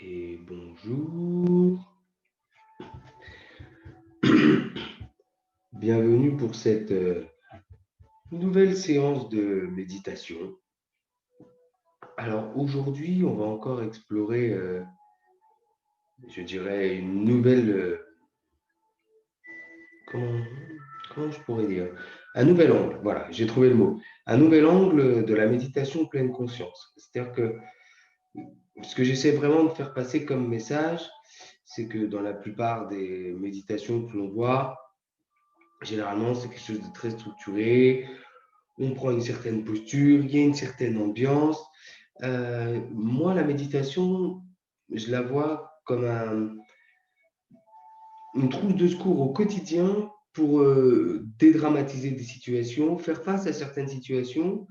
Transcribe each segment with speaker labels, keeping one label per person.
Speaker 1: Et bonjour. Bienvenue pour cette nouvelle séance de méditation. Alors aujourd'hui, on va encore explorer, je dirais, une nouvelle... comment je pourrais dire? Un nouvel angle, voilà, j'ai trouvé le mot. Un nouvel angle de la méditation pleine conscience. C'est-à-dire que ce que j'essaie vraiment de faire passer comme message, c'est que dans la plupart des méditations que l'on voit, généralement, c'est quelque chose de très structuré. On prend une certaine posture, il y a une certaine ambiance. Moi, la méditation, je la vois comme une trousse de secours au quotidien pour dédramatiser des situations, faire face à certaines situations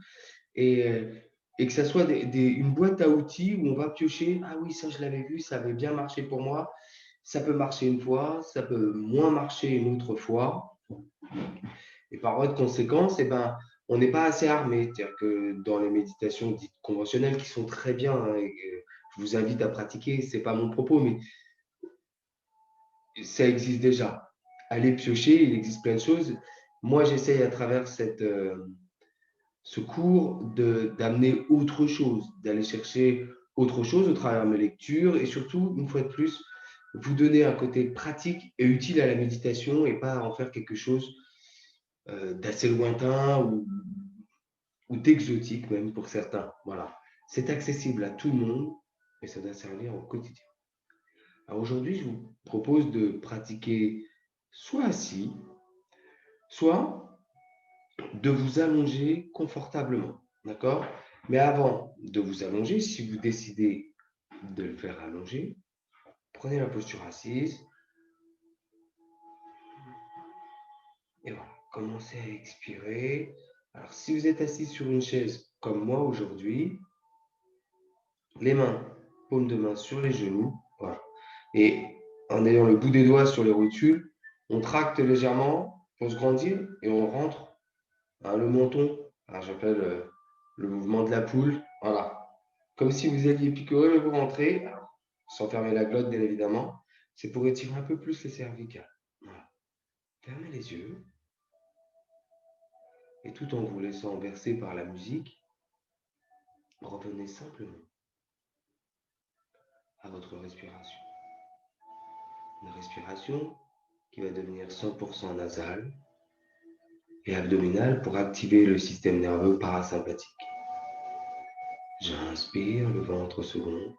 Speaker 1: et, euh, et que ça soit une boîte à outils où on va piocher. Ah oui, ça, je l'avais vu, ça avait bien marché pour moi. Ça peut marcher une fois, ça peut moins marcher une autre fois. Et par voie de conséquence, eh ben, on n'est pas assez armé. C'est-à-dire que dans les méditations dites conventionnelles, qui sont très bien, hein, et que je vous invite à pratiquer, ce n'est pas mon propos, mais ça existe déjà. Allez piocher, il existe plein de choses. Moi, j'essaye à travers ce cours d'amener autre chose, d'aller chercher autre chose au travers de mes lectures et surtout, une fois de plus, vous donner un côté pratique et utile à la méditation et pas en faire quelque chose d'assez lointain ou d'exotique même pour certains. Voilà. C'est accessible à tout le monde et ça doit servir au quotidien. Alors aujourd'hui, je vous propose de pratiquer soit assis, soit de vous allonger confortablement. D'accord? Mais avant de vous allonger, si vous décidez de le faire allonger, prenez la posture assise et voilà. Commencez à expirer. Alors, si vous êtes assis sur une chaise comme moi aujourd'hui, les mains, paume de main sur les genoux, voilà. Et en ayant le bout des doigts sur les rotules, on tracte légèrement pour se grandir et on rentre le menton. J'appelle le mouvement de la poule. Voilà. Comme si vous alliez picorer, mais vous rentrez, sans fermer la glotte, bien évidemment. C'est pour étirer un peu plus les cervicales. Voilà. Fermez les yeux et tout en vous laissant bercer par la musique, revenez simplement à votre respiration. Une respiration qui va devenir 100% nasale et abdominale pour activer le système nerveux parasympathique. J'inspire, le ventre se gonfle.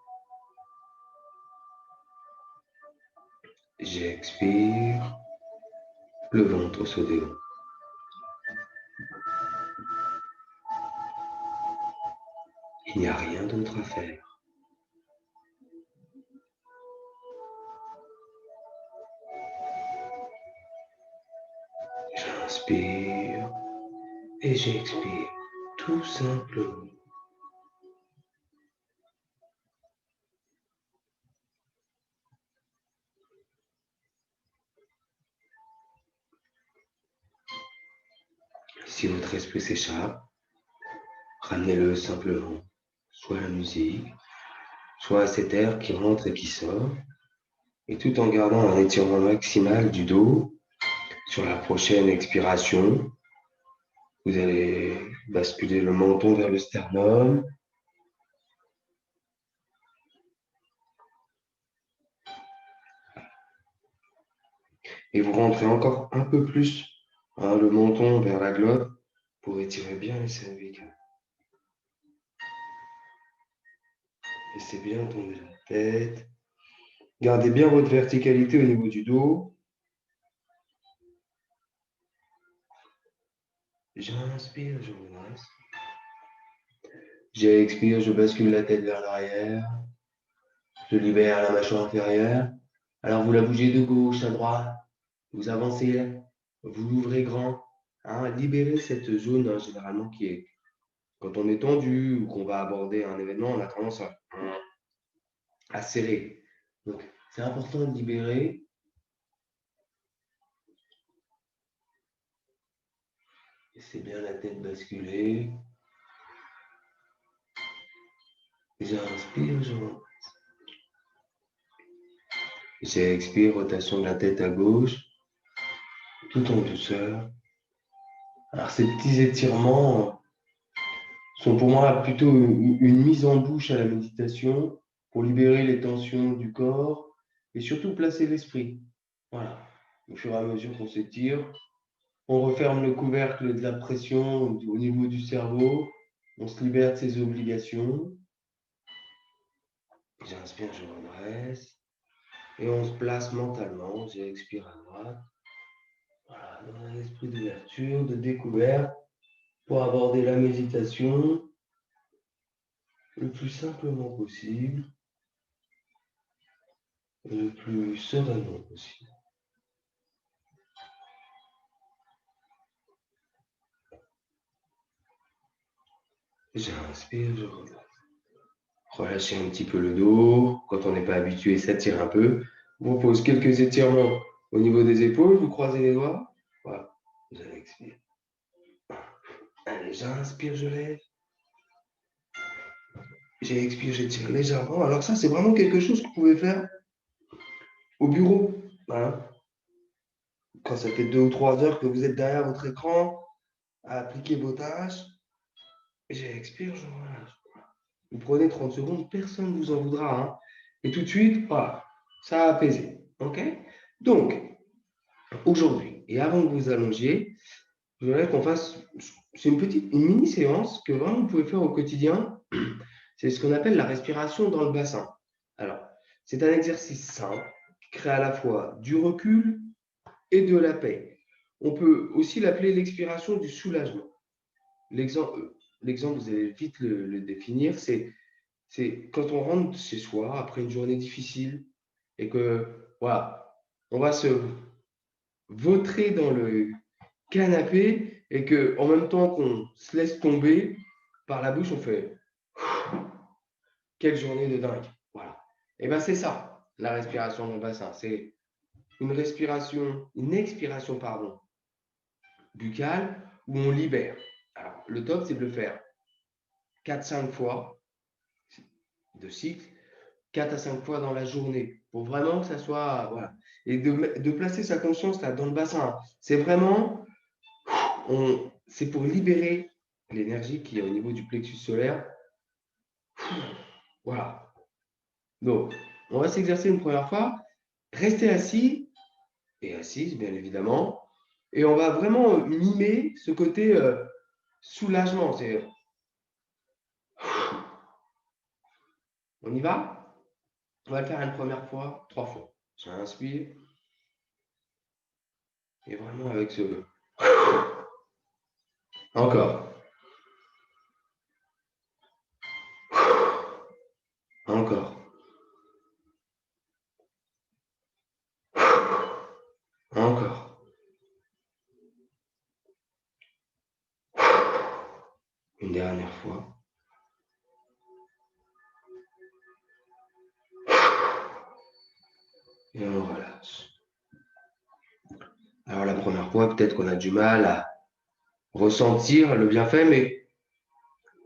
Speaker 1: J'expire, le ventre se dégonfle. Il n'y a rien d'autre à faire. J'inspire et j'expire, tout simplement. Si votre esprit s'échappe, ramenez-le simplement, soit à la musique, soit à cet air qui rentre et qui sort, et tout en gardant un étirement maximal du dos. Sur la prochaine expiration, vous allez basculer le menton vers le sternum. Et vous rentrez encore un peu plus le menton vers la glotte pour étirer bien les cervicales. Laissez bien tomber la tête. Gardez bien votre verticalité au niveau du dos. J'inspire, je redresse. J'expire, je bascule la tête vers l'arrière. Je libère la mâchoire inférieure. Alors vous la bougez de gauche à droite. Vous avancez, vous l'ouvrez grand. Libérez cette zone généralement qui est, quand on est tendu ou qu'on va aborder un événement, on a tendance à serrer. Donc c'est important de libérer. Laissez bien la tête basculer. J'inspire, je rentre. J'expire, rotation de la tête à gauche, tout en douceur. Alors, ces petits étirements sont pour moi plutôt une mise en bouche à la méditation pour libérer les tensions du corps et surtout placer l'esprit. Voilà. Au fur et à mesure qu'on s'étire, on referme le couvercle de la pression au niveau du cerveau, on se libère de ses obligations. J'inspire, je redresse et on se place mentalement. J'expire à droite. Voilà, dans un esprit d'ouverture, de découverte pour aborder la méditation le plus simplement possible et le plus sereinement possible. J'inspire, je relâche. Relâchez un petit peu le dos. Quand on n'est pas habitué, ça tire un peu. Je vous propose quelques étirements au niveau des épaules. Vous croisez les doigts. Voilà. J'expire. Allez, j'inspire, je lève. J'expire, j'étire légèrement. Alors ça, c'est vraiment quelque chose que vous pouvez faire au bureau. Hein. Quand ça fait 2 ou 3 heures que vous êtes derrière votre écran à appliquer vos tâches. J'expire, je relâche. Vous prenez 30 secondes, personne ne vous en voudra. Hein. Et tout de suite, voilà, ça a apaisé. OK? Donc, aujourd'hui, et avant que vous allongiez, je voudrais qu'on fasse, c'est une mini-séance que vraiment vous pouvez faire au quotidien. C'est ce qu'on appelle la respiration dans le bassin. Alors, c'est un exercice simple qui crée à la fois du recul et de la paix. On peut aussi l'appeler l'expiration du soulagement. L'exemple, vous allez vite le définir, c'est quand on rentre chez soi après une journée difficile et que, voilà, on va se vautrer dans le canapé et que en même temps qu'on se laisse tomber par la bouche, on fait quelle journée de dingue. Voilà. Et bien c'est ça, la respiration dans le bassin. C'est une expiration, pardon, buccale où on libère. Alors, le top, c'est de le faire 4-5 fois de cycle, 4 à 5 fois dans la journée, pour vraiment que ça soit, voilà. Et de placer sa conscience là dans le bassin. C'est vraiment, c'est pour libérer l'énergie qui est au niveau du plexus solaire. Voilà. Donc, on va s'exercer une première fois. Restez assis et assise, bien évidemment. Et on va vraiment mimer ce côté soulagement. On y va? On va le faire une première fois, 3 fois. J'inspire. Et vraiment avec ce... Encore. Encore. Encore. Une dernière fois. Et on relâche. Alors la première fois, peut-être qu'on a du mal à ressentir le bienfait, mais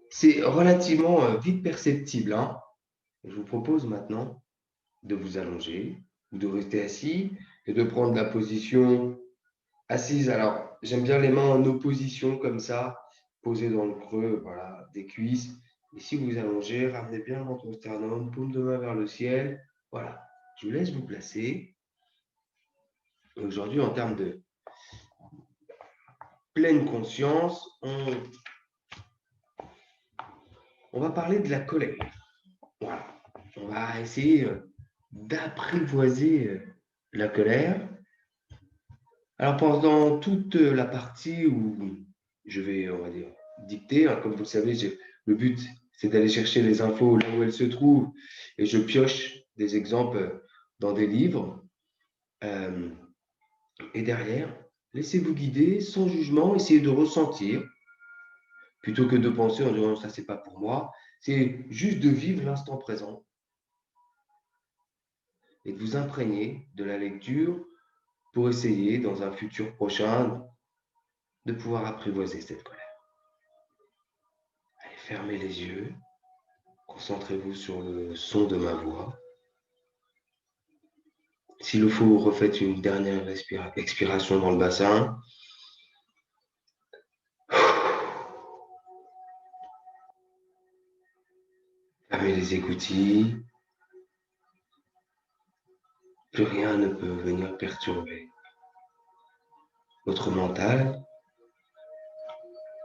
Speaker 1: c'est relativement vite perceptible. Hein. Je vous propose maintenant de vous allonger ou de rester assis et de prendre la position assise. Alors, j'aime bien les mains en opposition comme ça, posées dans le creux voilà, des cuisses. Et si vous allongez, ramenez bien le ventre au sternum, paume de main vers le ciel. Voilà, je vous laisse vous placer. Aujourd'hui, en termes de pleine conscience, on va parler de la colère. Voilà. On va essayer d'apprivoiser la colère. Alors, pendant toute la partie où je vais, on va dire, dicter, hein, comme vous le savez, le but, c'est d'aller chercher les infos là où elles se trouvent et je pioche des exemples dans des livres. Et derrière, laissez-vous guider sans jugement, essayez de ressentir plutôt que de penser en disant ça, c'est pas pour moi. C'est juste de vivre l'instant présent et de vous imprégner de la lecture pour essayer, dans un futur prochain, de pouvoir apprivoiser cette colère. Allez, fermez les yeux, concentrez-vous sur le son de ma voix. S'il le faut, refaites une dernière expiration dans le bassin. Fermez les écoutilles. Plus rien ne peut venir perturber votre mental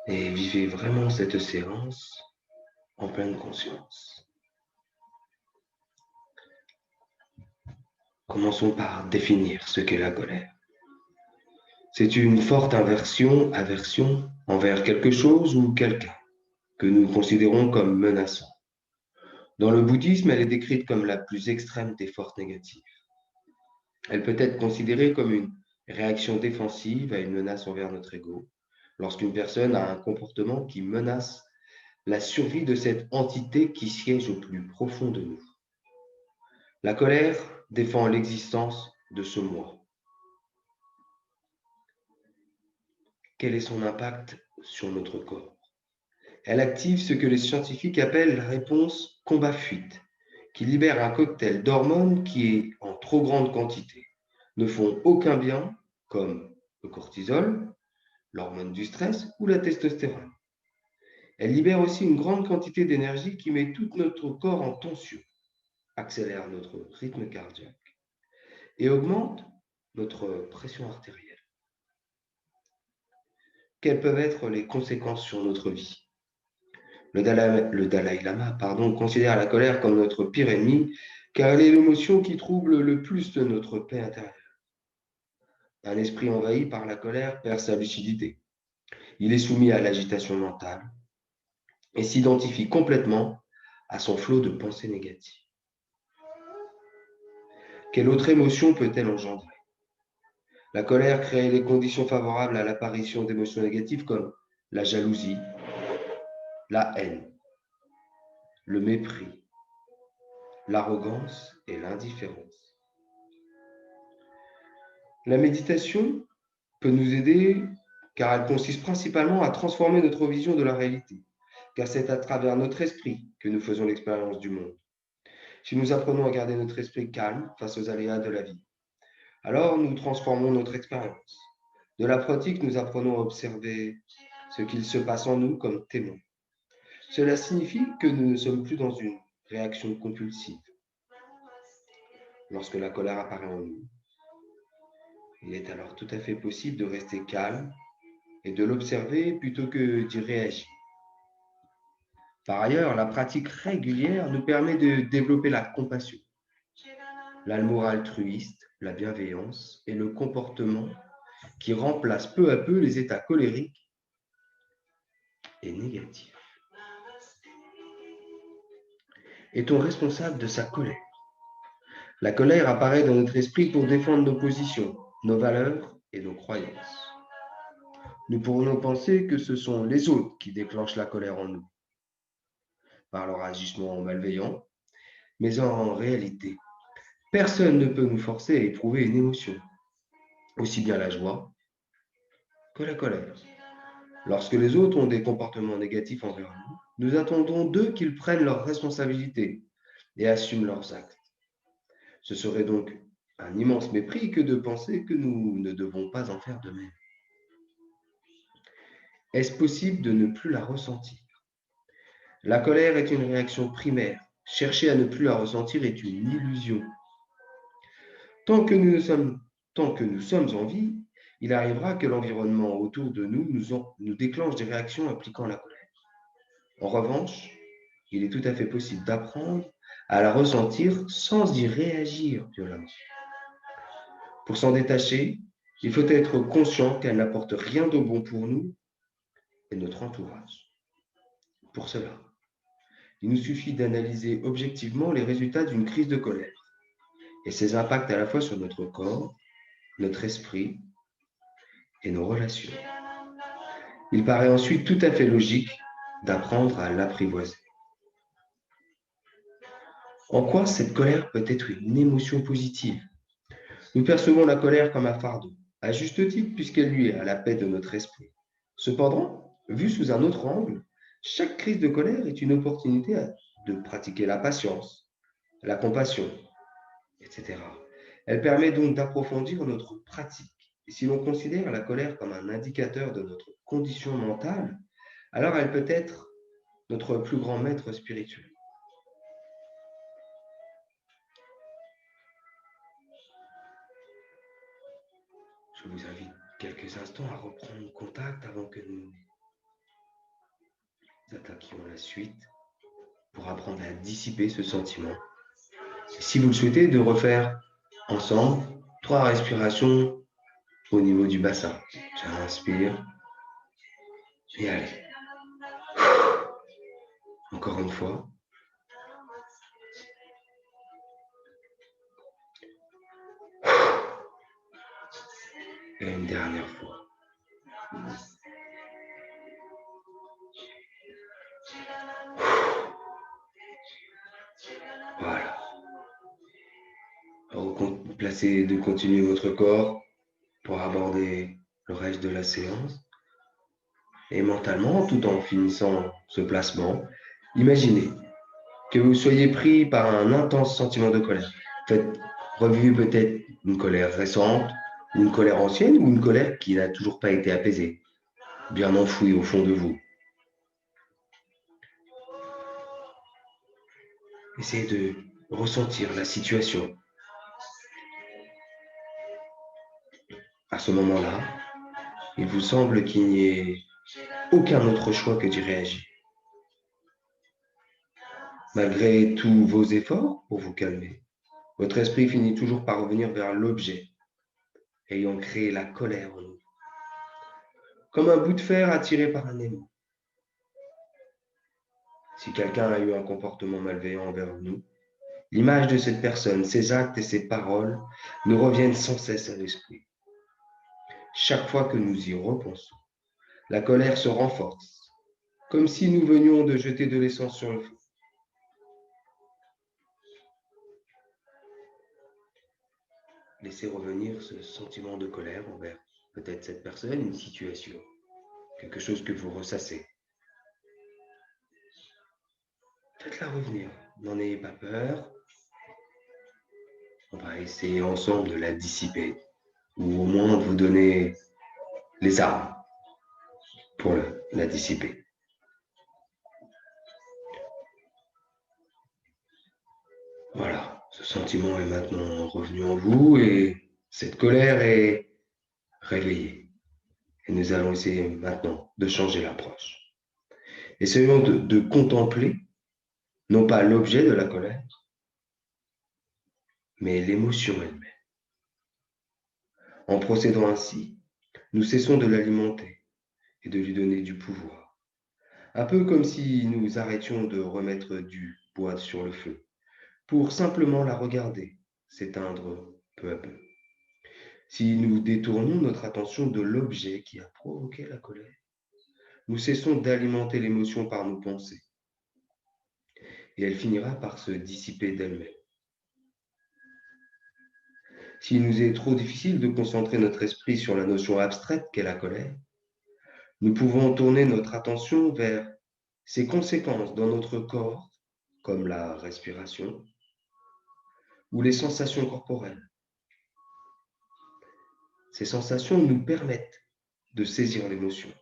Speaker 1: et vivez vraiment cette séance en pleine conscience. Commençons par définir ce qu'est la colère. C'est une forte aversion envers quelque chose ou quelqu'un que nous considérons comme menaçant. Dans le bouddhisme, elle est décrite comme la plus extrême des forces négatives. Elle peut être considérée comme une réaction défensive à une menace envers notre ego, lorsqu'une personne a un comportement qui menace la survie de cette entité qui siège au plus profond de nous. La colère défend l'existence de ce moi. Quel est son impact sur notre corps? Elle active ce que les scientifiques appellent la réponse combat-fuite, qui libère un cocktail d'hormones qui est en trop grande quantité, ne font aucun bien, comme le cortisol, l'hormone du stress ou la testostérone. Elle libère aussi une grande quantité d'énergie qui met tout notre corps en tension, accélère notre rythme cardiaque et augmente notre pression artérielle. Quelles peuvent être les conséquences sur notre vie? Le Dalai Lama considère la colère comme notre pire ennemi, car elle est l'émotion qui trouble le plus de notre paix intérieure. Un esprit envahi par la colère perd sa lucidité. Il est soumis à l'agitation mentale et s'identifie complètement à son flot de pensées négatives. Quelle autre émotion peut-elle engendrer? La colère crée les conditions favorables à l'apparition d'émotions négatives comme la jalousie, la haine, le mépris, l'arrogance et l'indifférence. La méditation peut nous aider car elle consiste principalement à transformer notre vision de la réalité, car c'est à travers notre esprit que nous faisons l'expérience du monde. Si nous apprenons à garder notre esprit calme face aux aléas de la vie, alors nous transformons notre expérience. De la pratique, nous apprenons à observer ce qu'il se passe en nous comme témoins. Cela signifie que nous ne sommes plus dans une réaction compulsive. Lorsque la colère apparaît en nous, il est alors tout à fait possible de rester calme et de l'observer plutôt que d'y réagir. Par ailleurs, la pratique régulière nous permet de développer la compassion, l'amour altruiste, la bienveillance et le comportement qui remplace peu à peu les états colériques et négatifs. Est-on responsable de sa colère? La colère apparaît dans notre esprit pour défendre nos positions, nos valeurs et nos croyances. Nous pourrions penser que ce sont les autres qui déclenchent la colère en nous, par leur agissement malveillant, mais en réalité, personne ne peut nous forcer à éprouver une émotion, aussi bien la joie que la colère. Lorsque les autres ont des comportements négatifs envers nous, nous attendons d'eux qu'ils prennent leurs responsabilités et assument leurs actes. Ce serait donc un immense mépris que de penser que nous ne devons pas en faire de même. Est-ce possible de ne plus la ressentir? La colère est une réaction primaire. Chercher à ne plus la ressentir est une illusion. Tant que nous sommes en vie, il arrivera que l'environnement autour de nous déclenche des réactions impliquant la colère. En revanche, il est tout à fait possible d'apprendre à la ressentir sans y réagir violemment. Pour s'en détacher, il faut être conscient qu'elle n'apporte rien de bon pour nous et notre entourage. Pour cela, il nous suffit d'analyser objectivement les résultats d'une crise de colère et ses impacts à la fois sur notre corps, notre esprit et nos relations. Il paraît ensuite tout à fait logique d'apprendre à l'apprivoiser. En quoi cette colère peut être une émotion positive? Nous percevons la colère comme un fardeau, à juste titre puisqu'elle nuit à la paix de notre esprit. Cependant, vue sous un autre angle, chaque crise de colère est une opportunité de pratiquer la patience, la compassion, etc. Elle permet donc d'approfondir notre pratique. Et si l'on considère la colère comme un indicateur de notre condition mentale, alors elle peut être notre plus grand maître spirituel. Je vous invite quelques instants à reprendre contact avant que nous attaquions la suite pour apprendre à dissiper ce sentiment. Et si vous le souhaitez, de refaire ensemble 3 respirations au niveau du bassin. J'inspire et allez. Encore une fois. Et une dernière fois. Voilà. Placez de continuer votre corps pour aborder le reste de la séance. Et mentalement, tout en finissant ce placement, imaginez que vous soyez pris par un intense sentiment de colère. Faites revivre peut-être une colère récente, ou une colère ancienne, ou une colère qui n'a toujours pas été apaisée, bien enfouie au fond de vous. Essayez de ressentir la situation. À ce moment-là, il vous semble qu'il n'y ait aucun autre choix que d'y réagir. Malgré tous vos efforts pour vous calmer, votre esprit finit toujours par revenir vers l'objet ayant créé la colère en nous, comme un bout de fer attiré par un aimant. Si quelqu'un a eu un comportement malveillant envers nous, l'image de cette personne, ses actes et ses paroles nous reviennent sans cesse à l'esprit. Chaque fois que nous y repensons, la colère se renforce, comme si nous venions de jeter de l'essence sur le feu. Laissez revenir ce sentiment de colère envers peut-être cette personne, une situation, quelque chose que vous ressassez. Faites-la revenir, n'en ayez pas peur. On va essayer ensemble de la dissiper, ou au moins de vous donner les armes pour la dissiper. Voilà, ce sentiment est maintenant revenu en vous et cette colère est réveillée. Et nous allons essayer maintenant de changer l'approche. Essayons de contempler, non pas l'objet de la colère, mais l'émotion elle-même. En procédant ainsi, nous cessons de l'alimenter et de lui donner du pouvoir. Un peu comme si nous arrêtions de remettre du bois sur le feu, pour simplement la regarder s'éteindre peu à peu. Si nous détournons notre attention de l'objet qui a provoqué la colère, nous cessons d'alimenter l'émotion par nos pensées, et elle finira par se dissiper d'elle-même. S'il nous est trop difficile de concentrer notre esprit sur la notion abstraite qu'est la colère, nous pouvons tourner notre attention vers ses conséquences dans notre corps, comme la respiration ou les sensations corporelles. Ces sensations nous permettent de saisir l'émotion.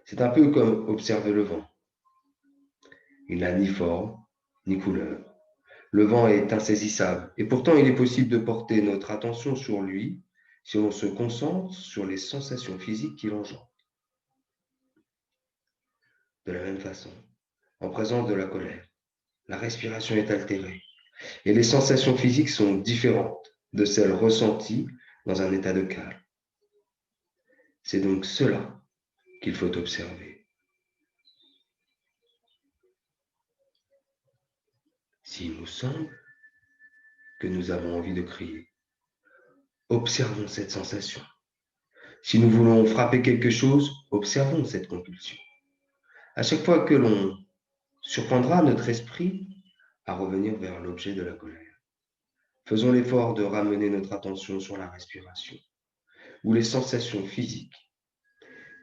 Speaker 1: C'est un peu comme observer le vent. Il n'a ni forme, ni couleur. Le vent est insaisissable et pourtant il est possible de porter notre attention sur lui si on se concentre sur les sensations physiques qu'il engendre. De la même façon, en présence de la colère, la respiration est altérée et les sensations physiques sont différentes de celles ressenties dans un état de calme. C'est donc cela qu'il faut observer. S'il nous semble que nous avons envie de crier, observons cette sensation. Si nous voulons frapper quelque chose, observons cette compulsion. À chaque fois que l'on surprendra notre esprit à revenir vers l'objet de la colère, faisons l'effort de ramener notre attention sur la respiration ou les sensations physiques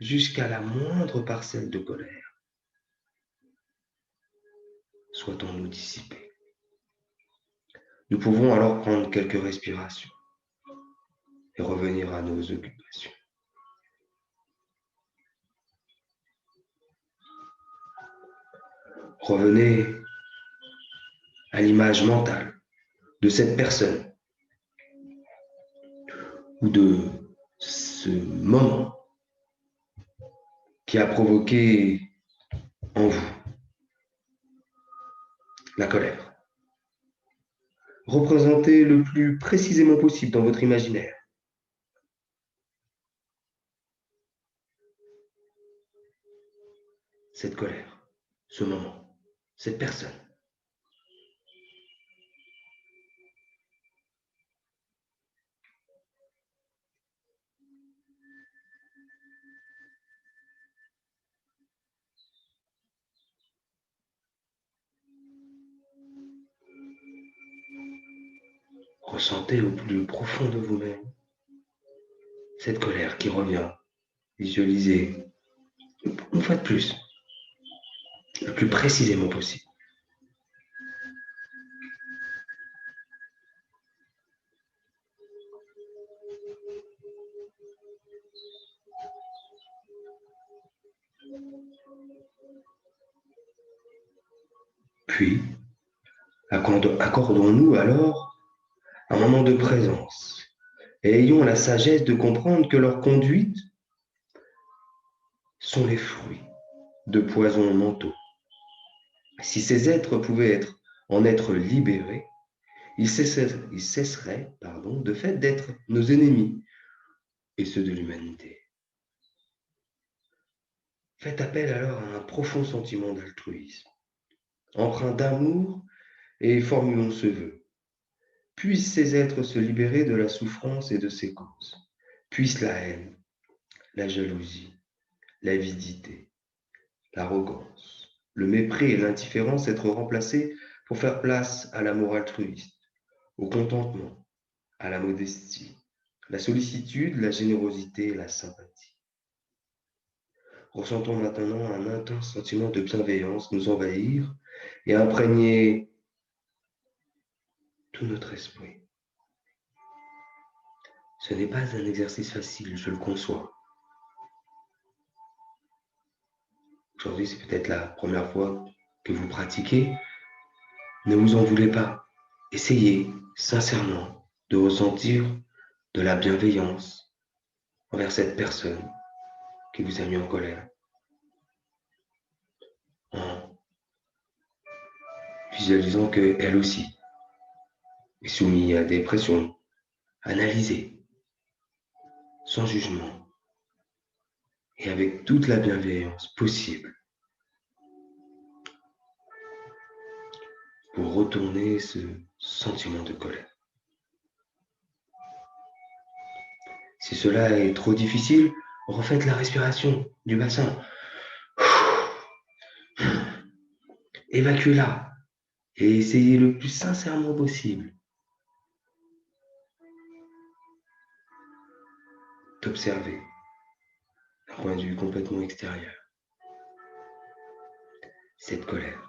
Speaker 1: jusqu'à la moindre parcelle de colère soit en nous dissipée. Nous pouvons alors prendre quelques respirations et revenir à nos occupations. Revenez à l'image mentale de cette personne ou de ce moment qui a provoqué en vous la colère. Représentez le plus précisément possible dans votre imaginaire. Cette colère, ce moment, cette personne. Ressentez au plus profond de vous-même cette colère qui revient. Visualisez une fois de plus, le plus précisément possible. Puis, accordons-nous alors un moment de présence et ayons la sagesse de comprendre que leur conduite sont les fruits de poisons mentaux. Si ces êtres pouvaient en être libérés, ils cesseraient de fait d'être nos ennemis et ceux de l'humanité. Faites appel alors à un profond sentiment d'altruisme, empreint d'amour, et formulons ce vœu. Puissent ces êtres se libérer de la souffrance et de ses causes. Puisse la haine, la jalousie, l'avidité, l'arrogance, le mépris et l'indifférence être remplacés pour faire place à l'amour altruiste, au contentement, à la modestie, la sollicitude, la générosité et la sympathie. Ressentons maintenant un intense sentiment de bienveillance nous envahir et imprégner tout notre esprit. Ce n'est pas un exercice facile, je le conçois. Aujourd'hui, c'est peut-être la première fois que vous pratiquez. Ne vous en voulez pas. Essayez sincèrement de ressentir de la bienveillance envers cette personne qui vous a mis en colère. En visualisant qu'elle aussi est soumise à des pressions. Analysez sans jugement et avec toute la bienveillance possible pour retourner ce sentiment de colère. Si cela est trop difficile, refaites la respiration du bassin. Évacuez-la et essayez le plus sincèrement possible d'observer d'un point de vue complètement extérieur cette colère.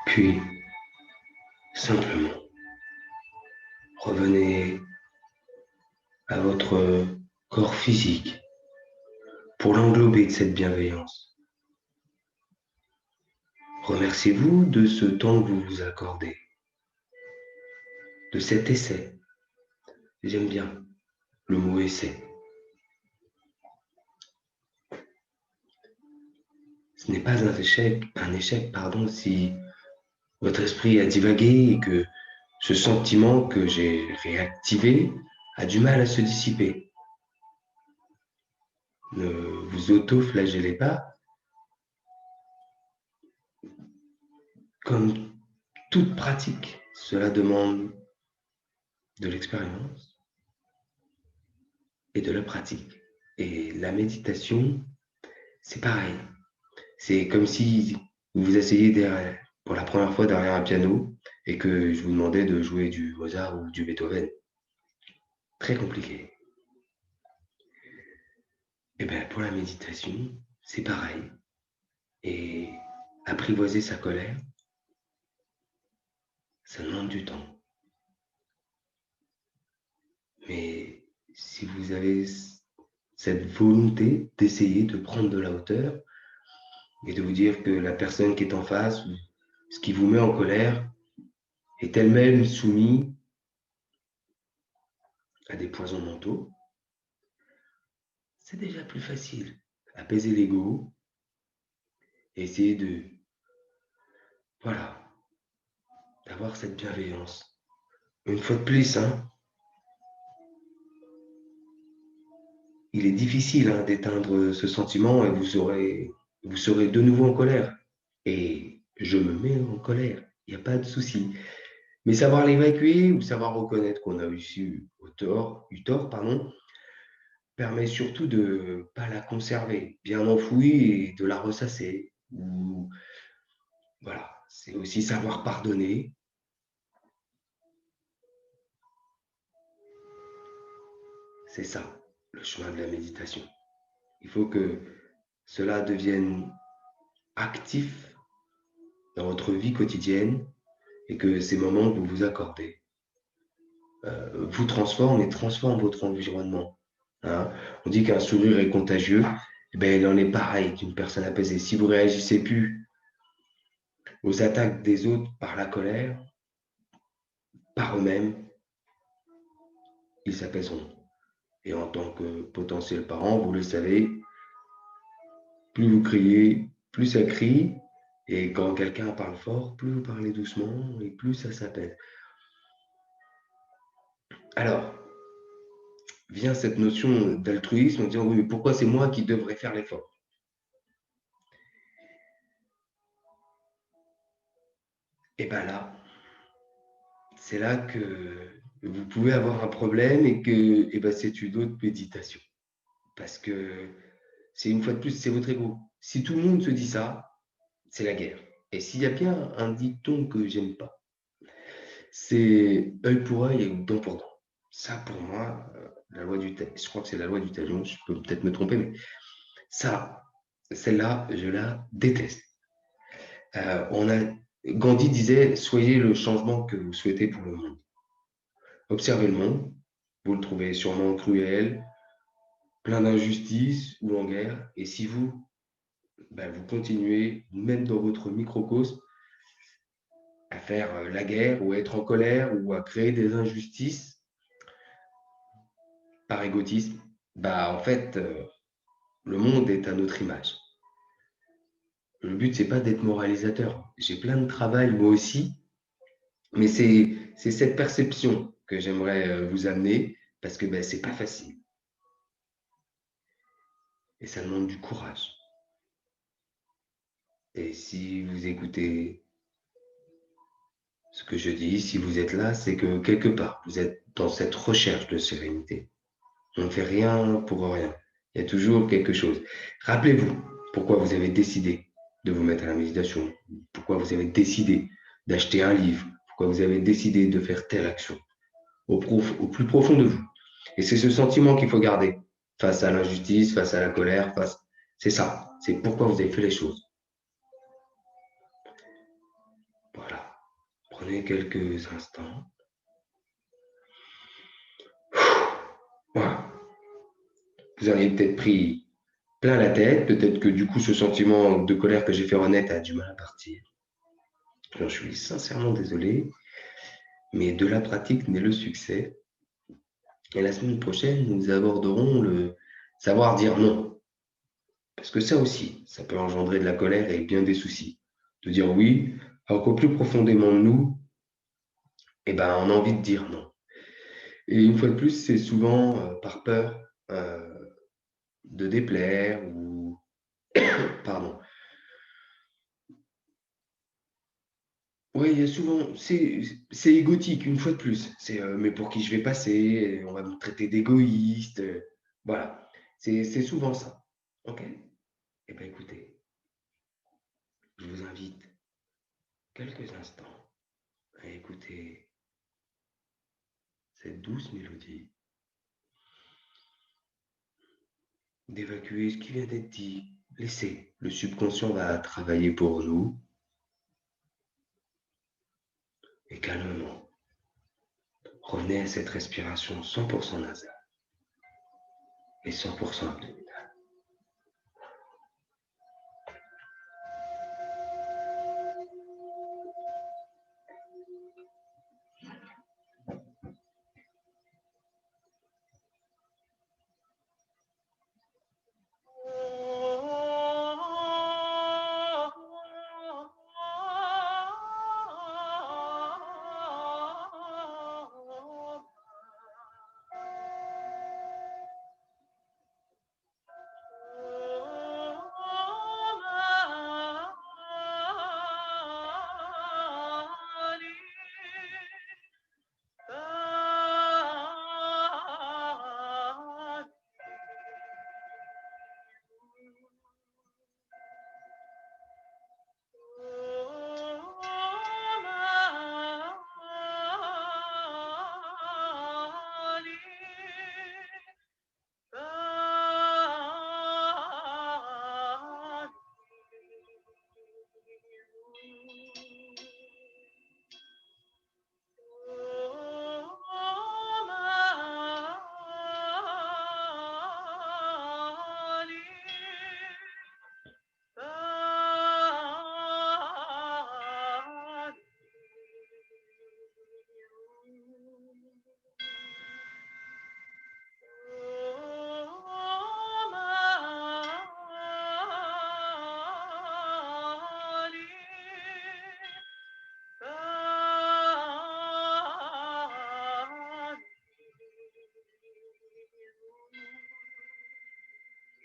Speaker 1: Puis, simplement, revenez à votre corps physique pour l'englober de cette bienveillance. Remerciez-vous de ce temps que vous vous accordez, de cet essai. J'aime bien le mot essai. Ce n'est pas un échec, si votre esprit a divagué et que ce sentiment que j'ai réactivé a du mal à se dissiper. Ne vous auto-flagellez pas. Comme toute pratique, cela demande de l'expérience et de la pratique. Et la méditation, c'est pareil. C'est comme si vous vous asseyez pour la première fois derrière un piano et que je vous demandais de jouer du Mozart ou du Beethoven. Très compliqué. Et bien pour la méditation, c'est pareil. Et apprivoiser sa colère, ça demande du temps. Mais si vous avez cette volonté d'essayer de prendre de la hauteur et de vous dire que la personne qui est en face, ce qui vous met en colère, est elle-même soumise à des poisons mentaux, c'est déjà plus facile. Apaiser l'ego, essayer voilà, d'avoir cette bienveillance. Une fois de plus, il est difficile d'éteindre ce sentiment et vous serez de nouveau en colère. Et je me mets en colère, il n'y a pas de souci. Mais savoir l'évacuer ou savoir reconnaître qu'on a eu tort, permet surtout de ne pas la conserver, bien enfouie et de la ressasser. Ou, voilà, c'est aussi savoir pardonner. C'est ça, le chemin de la méditation. Il faut que cela devienne actif dans votre vie quotidienne et que ces moments que vous vous accordez vous transforment et transforment votre environnement. On dit qu'un sourire est contagieux, eh bien, il en est pareil qu'une personne apaisée. Si vous réagissez plus aux attaques des autres par la colère, par eux-mêmes, ils s'apaiseront. Et en tant que potentiel parent, vous le savez, plus vous criez, plus ça crie. Et quand quelqu'un parle fort, plus vous parlez doucement et plus ça s'apaise. Alors, vient cette notion d'altruisme en disant oui, mais pourquoi c'est moi qui devrais faire l'effort? Et bien là, c'est là que vous pouvez avoir un problème et que ben, c'est une autre méditation. Parce que c'est une fois de plus, c'est votre ego. Si tout le monde se dit ça, c'est la guerre. Et s'il y a bien un dicton que j'aime pas, c'est œil pour œil et dent pour dent. Ça, pour moi, la loi du je crois que c'est la loi du talion, je peux peut-être me tromper, mais ça, celle-là, je la déteste. Gandhi disait, soyez le changement que vous souhaitez pour le monde. Observez le monde, vous le trouvez sûrement cruel, plein d'injustices ou en guerre, et si vous, vous continuez, même dans votre microcosme, à faire la guerre ou à être en colère ou à créer des injustices par égotisme, en fait, le monde est à notre image. Le but, c'est pas d'être moralisateur. J'ai plein de travail, moi aussi, mais c'est cette perception que j'aimerais vous amener parce que c'est pas facile. Et ça demande du courage. Et si vous écoutez ce que je dis, si vous êtes là, c'est que quelque part, vous êtes dans cette recherche de sérénité. On ne fait rien pour rien. Il y a toujours quelque chose. Rappelez-vous pourquoi vous avez décidé de vous mettre à la méditation, pourquoi vous avez décidé d'acheter un livre, pourquoi vous avez décidé de faire telle action au plus profond de vous. Et c'est ce sentiment qu'il faut garder face à l'injustice, face à la colère, c'est ça. C'est pourquoi vous avez fait les choses. Voilà. Prenez quelques instants. Voilà. Vous auriez peut-être pris plein la tête, peut-être que du coup ce sentiment de colère que j'ai fait renaître a du mal à partir. J'en suis sincèrement désolé, mais de la pratique naît le succès. Et la semaine prochaine, nous aborderons le savoir dire non. Parce que ça aussi, ça peut engendrer de la colère et bien des soucis. De dire oui, alors qu'au plus profondément de nous, eh ben, on a envie de dire non. Et une fois de plus, c'est souvent par peur de déplaire ou, pardon. Oui, il y a souvent, c'est égotique, une fois de plus. C'est mais pour qui je vais passer? On va me traiter d'égoïste. Voilà, c'est souvent ça. Ok? Eh bien, écoutez, je vous invite quelques instants à écouter cette douce mélodie, d'évacuer ce qui vient d'être dit. Laissez, le subconscient va travailler pour nous et calmement, revenez à cette respiration 100% nasale et 100% abdominale.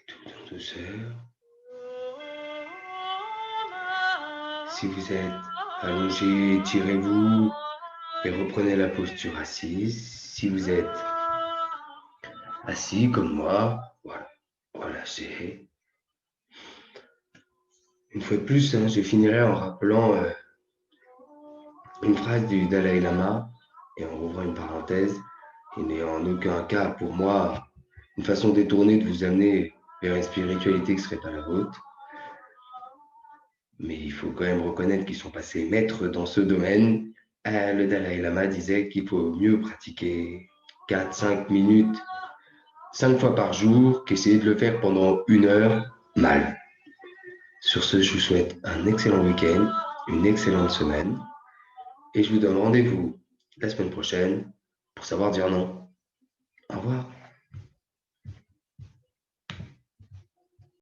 Speaker 1: Tout en douceur. Si vous êtes allongé, étirez-vous et reprenez la posture assise. Si vous êtes assis comme moi, voilà, relâchez. Une fois de plus, hein, je finirai en rappelant une phrase du Dalai Lama et en ouvrant une parenthèse. Il n'est en aucun cas pour moi une façon détournée de vous amener vers une spiritualité qui ne serait pas la vôtre. Mais il faut quand même reconnaître qu'ils sont passés maîtres dans ce domaine. Le Dalai Lama disait qu'il faut mieux pratiquer 4-5 minutes 5 fois par jour qu'essayer de le faire pendant 1 heure mal. Sur ce, je vous souhaite un excellent week-end, une excellente semaine et je vous donne rendez-vous la semaine prochaine pour savoir dire non. Au revoir.